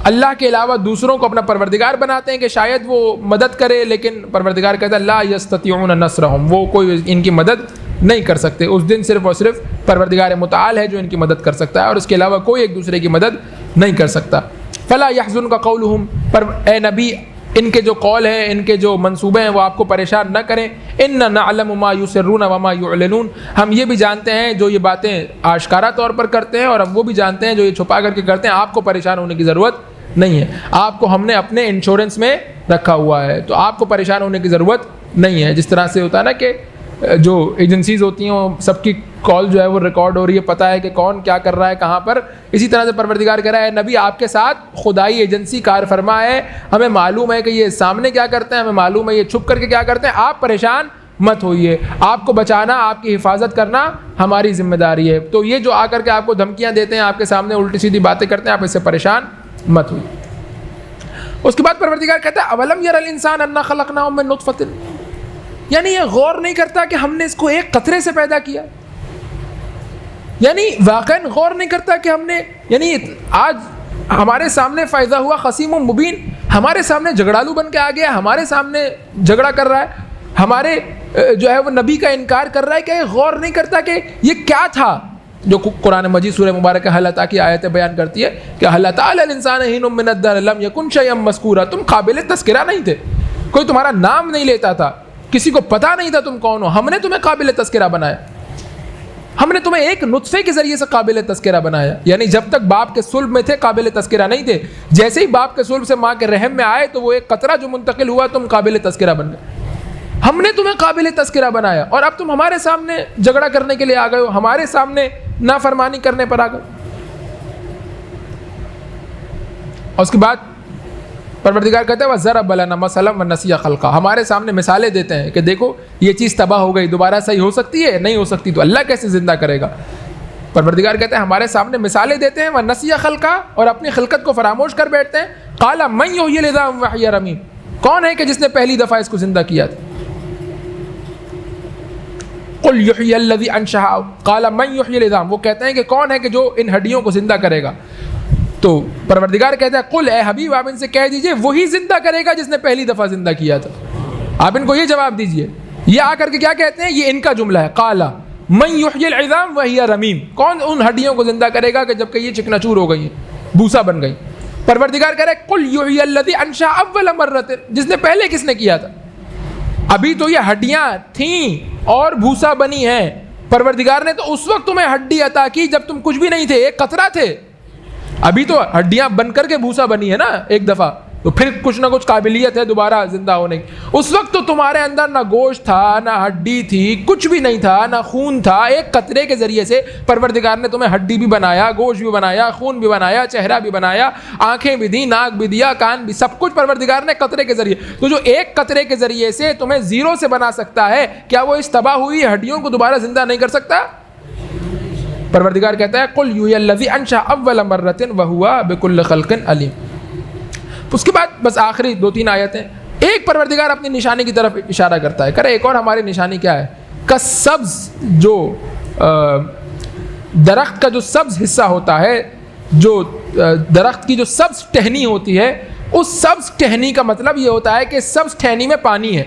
[SPEAKER 2] اللہ کے علاوہ دوسروں کو اپنا پروردگار بناتے ہیں کہ شاید وہ مدد کرے، لیکن پروردگار کہتا ہے لا یستطیعون نصرہم، وہ کوئی ان کی مدد نہیں کر سکتے. اس دن صرف اور صرف پروردگار متعال ہے جو ان کی مدد کر سکتا ہے، اور اس کے علاوہ کوئی ایک دوسرے کی مدد نہیں کر سکتا. فلا یحزنک قولہم، پر اے نبی ان کے جو قول ہیں، ان کے جو منصوبے ہیں وہ آپ کو پریشان نہ کریں. انا نعلم ما یسرون وما یعلنون، ہم یہ بھی جانتے ہیں جو یہ باتیں آشکارا طور پر کرتے ہیں، اور ہم وہ بھی جانتے ہیں جو یہ چھپا کر کے کرتے ہیں. آپ کو پریشان ہونے کی ضرورت نہیں ہے، آپ کو ہم نے اپنے انشورنس میں رکھا ہوا ہے، تو آپ کو پریشان ہونے کی ضرورت نہیں ہے. جس طرح سے ہوتا ہے نا کہ جو ایجنسیز ہوتی ہیں وہ سب کی کال جو ہے وہ ریکارڈ ہو رہی ہے، پتہ ہے کہ کون کیا کر رہا ہے کہاں پر. اسی طرح سے پروردگار کہہ رہا ہے نبی آپ کے ساتھ خدائی ایجنسی کار فرما ہے، ہمیں معلوم ہے کہ یہ سامنے کیا کرتے ہیں، ہمیں معلوم ہے یہ چھپ کر کے کیا کرتے ہیں. آپ پریشان مت ہوئیے، آپ کو بچانا، آپ کی حفاظت کرنا ہماری ذمہ داری ہے. تو یہ جو آ کر کے آپ کو دھمکیاں دیتے ہیں، آپ کے سامنے الٹی سیدھی باتیں کرتے ہیں، آپ اس سے پریشان مت ہوئیے. اس کے بعد پروردگار کہتا ہے اولم یر الانسان انا خلقناه من نطفۃ، یعنی یہ غور نہیں کرتا کہ ہم نے اس کو ایک قطرے سے پیدا کیا. یعنی واقعاً غور نہیں کرتا کہ ہم نے، یعنی آج ہمارے سامنے فائزہ ہوا خصیم مبین، ہمارے سامنے جھگڑالو بن کے آ گیا، ہمارے سامنے جھگڑا کر رہا ہے، ہمارے جو ہے وہ نبی کا انکار کر رہا ہے. کہ غور نہیں کرتا کہ یہ کیا تھا جو قرآن مجید سورہ مبارکہ حل اتی کی آیتیں بیان کرتی ہے کہ حل اتی علی الانسان حین من الدہر لم یکن شیئا مذکورا، تم قابل تذکرہ نہیں تھے، کوئی تمہارا نام نہیں لیتا تھا، کسی کو پتہ نہیں تھا تم کون ہو. ہم نے تمہیں قابل تذکرہ بنایا، ہم نے تمہیں ایک نطفے کے ذریعے سے قابل تذکرہ بنایا. یعنی جب تک باپ کے صلب میں تھے قابل تذکرہ نہیں تھے، جیسے ہی باپ کے صلب سے ماں کے رحم میں آئے تو وہ ایک قطرہ جو منتقل ہوا تم قابل تذکرہ بن گئے. ہم نے تمہیں قابل تذکرہ بنایا اور اب تم ہمارے سامنے جھگڑا کرنے کے لیے آ گئے ہو، ہمارے سامنے نافرمانی کرنے پر آ گئے. اور اس کے بعد پروردگار کہتا ہے وَضَرَبَ لَنَا مَثَلًا وَنَسِیَ خَلْقَهُ، ہمارے سامنے مثالیں دیتے ہیں کہ دیکھو یہ چیز تباہ ہو گئی، دوبارہ صحیح ہو سکتی ہے؟ نہیں ہو سکتی، تو اللہ کیسے زندہ کرے گا؟ پروردگار کہتا ہے ہمارے سامنے مثالیں دیتے ہیں وَنَسِیَ خَلْقَهُ، اور اپنی خلقت کو فراموش کر بیٹھتے ہیں. قَالَ مَن یحیی العظام وَهِیَ رَمِیمٌ، کون ہے کہ جس نے پہلی دفعہ اس کو زندہ کیا تھا؟ قُلْ یحیی الذی انشأها، قَالَ مَن یحیی العظام، وہ کہتے ہیں کہ کون ہے کہ جو ان ہڈیوں کو زندہ کرے گا؟ تو پروردگار کہتا ہے قل، اے حبیب آپ ان سے کہہ دیجئے وہی زندہ کرے گا جس نے پہلی دفعہ زندہ کیا تھا. آپ ان کو یہ جواب دیجئے، یہ آ کر کے کیا کہتے ہیں؟ یہ ان کا جملہ ہے، قال من یحیی العظام وہی رمیم، کون ان ہڈیوں کو زندہ کرے گا کہ جبکہ یہ چکنا چور ہو گئی ہیں، بھوسا بن گئی؟ پروردگار کہہ رہا ہے قل یحیی الذی انشأ اول مرۃ، جس نے پہلے کس نے کیا تھا؟ ابھی تو یہ ہڈیاں تھیں اور بھوسا بنی ہیں، پروردگار نے تو اس وقت تمہیں ہڈی عطا کی جب تم کچھ بھی نہیں تھے، ایک قطرہ تھے، ابھی تو ہڈیاں بن کر کے بھوسا بنی ہے نا ایک دفعہ، تو پھر کچھ نہ کچھ قابلیت ہے دوبارہ زندہ ہونے کی۔ اس وقت تو تمہارے اندر نہ گوشت تھا، نہ ہڈی تھی، کچھ بھی نہیں تھا، نہ خون تھا، ایک قطرے کے ذریعے سے پروردگار نے تمہیں ہڈی بھی بنایا، گوشت بھی بنایا، خون بھی بنایا، چہرہ بھی بنایا، آنکھیں بھی دی، ناک بھی دیا، کان بھی، سب کچھ پروردگار نے قطرے کے ذریعے۔ تو جو ایک قطرے کے ذریعے سے تمہیں زیرو سے بنا سکتا ہے، کیا وہ اس تباہ ہوئی ہڈیوں کو دوبارہ زندہ نہیں کر سکتا؟ پروردگار کہتا ہے قل یحیی الذی انشأ اول مرۃ وہو بکل خلق علیم۔ اس کے بعد بس آخری 2-3 آیتیں، ایک پروردگار اپنی نشانی کی طرف اشارہ کرتا ہے، کرے ایک اور ہماری نشانی کیا ہے؟ کالسبز، جو درخت کا جو سبز حصہ ہوتا ہے، جو درخت کی جو سبز ٹہنی ہوتی ہے، اس سبز ٹہنی کا مطلب یہ ہوتا ہے کہ سبز ٹہنی میں پانی ہے۔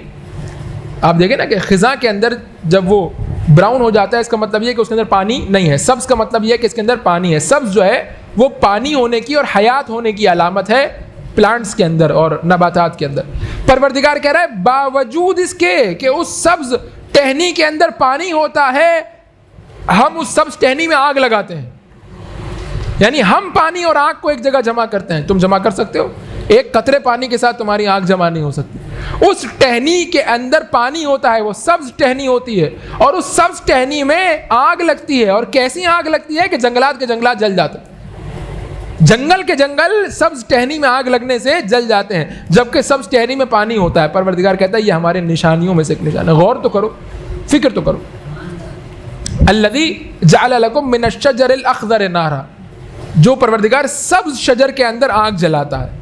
[SPEAKER 2] آپ دیکھیں نا کہ خزاں کے اندر جب وہ براؤن ہو جاتا ہے، اس کا مطلب یہ ہے کہ اس کے اندر پانی نہیں ہے، سبز کا مطلب یہ ہے کہ اس کے اندر پانی ہے۔ سبز جو ہے وہ پانی ہونے کی اور حیات ہونے کی علامت ہے پلانٹس کے اندر اور نباتات کے اندر۔ پروردگار کہہ رہا ہے باوجود اس کے کہ اس سبز ٹہنی کے اندر پانی ہوتا ہے، ہم اس سبز ٹہنی میں آگ لگاتے ہیں، یعنی ہم پانی اور آگ کو ایک جگہ جمع کرتے ہیں۔ تم جمع کر سکتے ہو؟ ایک قطرے پانی کے ساتھ تمہاری آگ جمع نہیں ہو سکتی۔ اس ٹہنی کے اندر پانی ہوتا ہے، وہ سبز ٹہنی ہوتی ہے، اور اس سبز ٹہنی میں آگ لگتی ہے، اور کیسی آگ لگتی ہے کہ جنگلات کے جنگلات جل جاتے ہیں، جنگل کے جنگل سبز ٹہنی میں آگ لگنے سے جل جاتے ہیں، جبکہ سبز ٹہنی میں پانی ہوتا ہے۔ پروردگار کہتا ہے یہ ہمارے نشانیوں میں سے ایک نشان ہے، غور تو کرو، فکر تو کرو۔ الذی جعل لکم من الشجر الاخضر نارا، جو پروردگار سبز شجر کے اندر آگ جلاتا ہے۔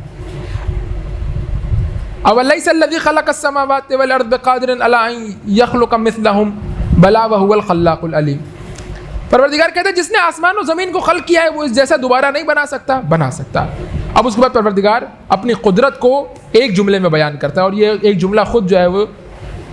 [SPEAKER 2] اولیس الذی خلق السماوات والارض بقادر علی ان یخلق مثلہم بلا وہو الخلاق العلیم۔ پروردگار کہتا ہے جس نے آسمان و زمین کو خلق کیا ہے وہ اس جیسا دوبارہ نہیں بنا سکتا؟ بنا سکتا۔ اب اس کے بعد پروردگار اپنی قدرت کو ایک جملے میں بیان کرتا ہے، اور یہ ایک جملہ خود جو ہے وہ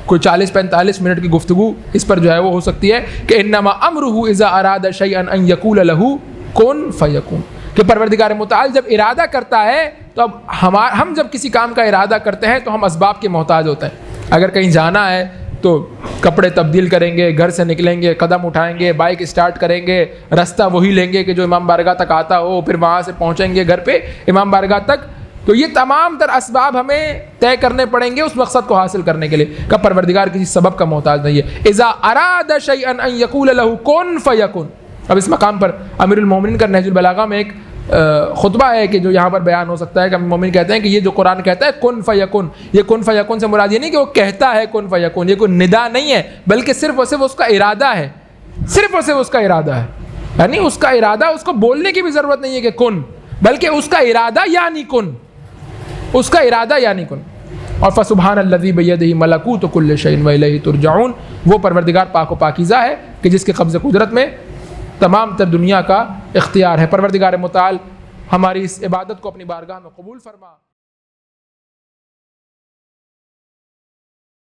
[SPEAKER 2] کوئی 40-45 منٹ کی گفتگو اس پر جو ہے وہ ہو سکتی ہے کہ انما امرہ اذا اراد شیئا ان یقول لہ کن فیکون، کہ پروردگار متعال جب ارادہ کرتا ہے تو اب ہم جب کسی کام کا ارادہ کرتے ہیں تو ہم اسباب کے محتاج ہوتے ہیں۔ اگر کہیں جانا ہے تو کپڑے تبدیل کریں گے، گھر سے نکلیں گے، قدم اٹھائیں گے، بائک اسٹارٹ کریں گے، راستہ وہی لیں گے کہ جو امام بارگاہ تک آتا ہو، پھر وہاں سے پہنچیں گے گھر پہ امام بارگاہ تک۔ تو یہ تمام تر اسباب ہمیں طے کرنے پڑیں گے اس مقصد کو حاصل کرنے کے لیے، کہ پروردگار کسی سبب کا محتاج نہیں ہے۔ اذا اراد شیئا ان یقول لہ کن فیکون۔ اب اس مقام پر امیر المومنین کا نہج البلاغہ میں ایک خطبہ ہے کہ جو یہاں پر بیان ہو سکتا ہے کہ امیر المومنین کہتے ہیں کہ یہ جو قرآن کہتا ہے کن فیکون، یہ کن فیکون سے مراد یہ نہیں کہ وہ کہتا ہے کن فیکون، یہ کوئی ندا نہیں ہے، بلکہ صرف اور صرف اس کا ارادہ ہے، صرف اور صرف اس کا ارادہ ہے، یعنی اس کا ارادہ، اس کو بولنے کی بھی ضرورت نہیں ہے کہ کن، بلکہ اس کا ارادہ یعنی کن، اس کا ارادہ یعنی کن۔ اور فسبحان الذی بیدہ ملکوت کل شیء والیہ ترجعون، وہ پروردگار پاک و پاکیزہ ہے کہ جس کے قبض قدرت میں تمام تر دنیا کا اختیار ہے۔ پروردگار متعال ہماری اس عبادت کو اپنی بارگاہ میں قبول فرما۔